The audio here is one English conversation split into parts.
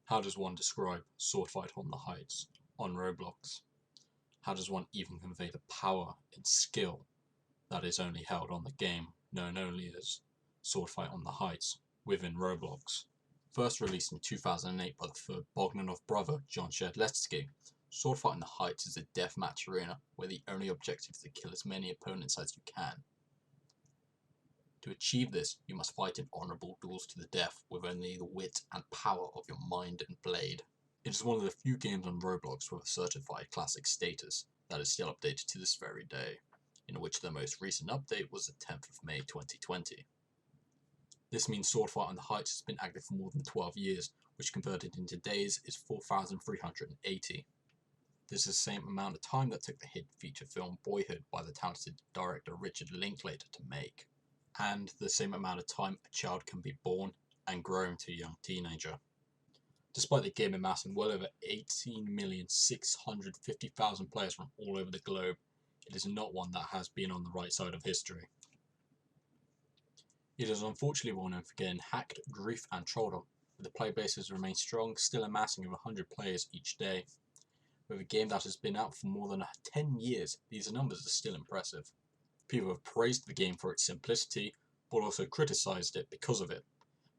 How does one describe Swordfight on the Heights on Roblox? How does one even convey the power and skill that is only held on the game known only as Swordfight on the Heights within Roblox? First released in 2008 by the Bogdanov brother John Sherdletsky, Swordfight on the Heights is a deathmatch arena where the only objective is to kill as many opponents as you can. To achieve this, you must fight in honourable duels to the death with only the wit and power of your mind and blade. It is one of the few games on Roblox with a certified classic status that is still updated to this very day, in which the most recent update was the 10th of May 2020. This means Swordfight on the Heights has been active for more than 12 years, which converted into days is 4,380. This is the same amount of time that took the hit feature film Boyhood by the talented director Richard Linklater to make, and the same amount of time a child can be born and grow into a young teenager. Despite the game amassing well over 18,650,000 players from all over the globe, it is not one that has been on the right side of history. It is unfortunately well known for getting hacked, griefed and trolled on, but the player base has remained strong, still amassing over 100 players each day. With a game that has been out for more than 10 years, these numbers are still impressive. People have praised the game for its simplicity, but also criticised it because of it.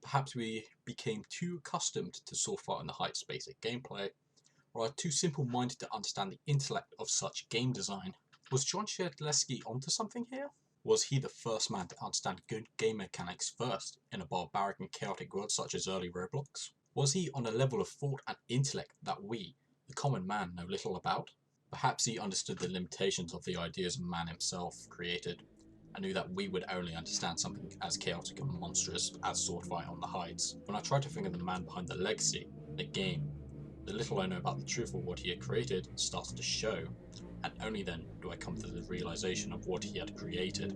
Perhaps we became too accustomed to Swordfight on the Heights' basic gameplay, or are too simple-minded to understand the intellect of such game design. Was John Sherdletsky onto something here? Was he the first man to understand good game mechanics first in a barbaric and chaotic world such as early Roblox? Was he on a level of thought and intellect that we, the common man, know little about? Perhaps he understood the limitations of the ideas man himself created, and knew that we would only understand something as chaotic and monstrous as Swordfight on the Heights. When I try to think of the man behind the legacy, the game, the little I know about the truth of what he had created starts to show, and only then do I come to the realization of what he had created.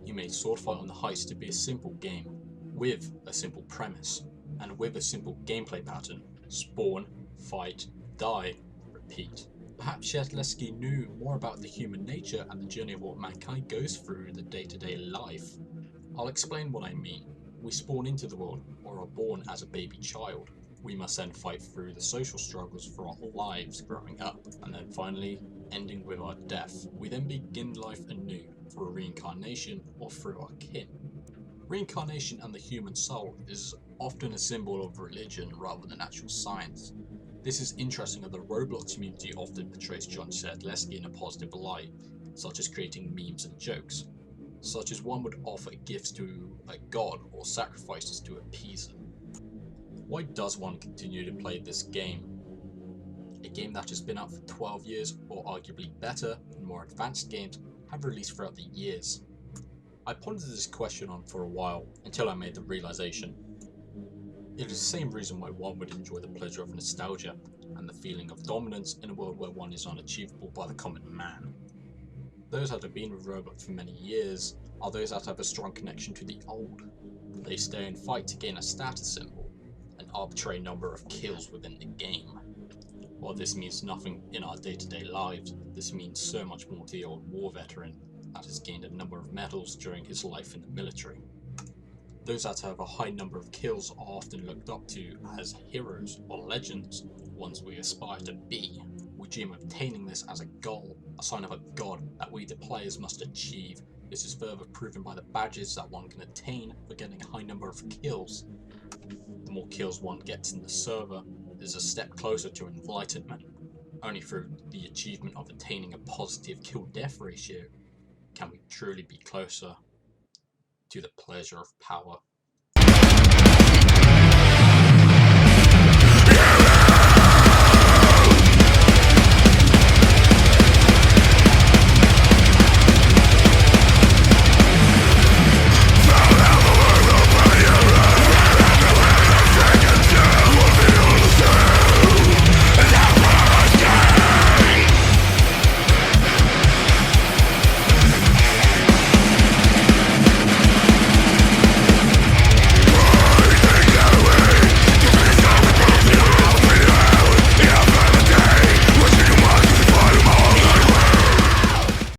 He made Swordfight on the Heights to be a simple game, with a simple premise, and with a simple gameplay pattern: spawn, fight, die, repeat. Perhaps Sherdletsky knew more about the human nature and the journey of what mankind goes through in the day-to-day life. I'll explain what I mean. We spawn into the world, or are born as a baby child. We must then fight through the social struggles for our lives growing up, and then finally ending with our death. We then begin life anew, through reincarnation or through our kin. Reincarnation and the human soul is often a symbol of religion rather than actual science. This is interesting as the Roblox community often portrays John Sherdletsky in a positive light, such as creating memes and jokes, such as one would offer gifts to a god or sacrifices to appease them. Why does one continue to play this game? A game that has been out for 12 years, or arguably better and more advanced games have released throughout the years. I pondered this question on for a while until I made the realization. It is the same reason why one would enjoy the pleasure of nostalgia and the feeling of dominance in a world where one is unachievable by the common man. Those that have been with Roblox for many years are those that have a strong connection to the old. They stay and fight to gain a status symbol, an arbitrary number of kills within the game. While this means nothing in our day-to-day lives, this means so much more to the old war veteran that has gained a number of medals during his life in the military. Those that have a high number of kills are often looked up to as heroes or legends, ones we aspire to be. We dream of attaining this as a goal, a sign of a god that we the players must achieve. This is further proven by the badges that one can attain for getting a high number of kills. The more kills one gets in the server is a step closer to enlightenment. Only through the achievement of attaining a positive kill-death ratio can we truly be closer to the pleasure of power.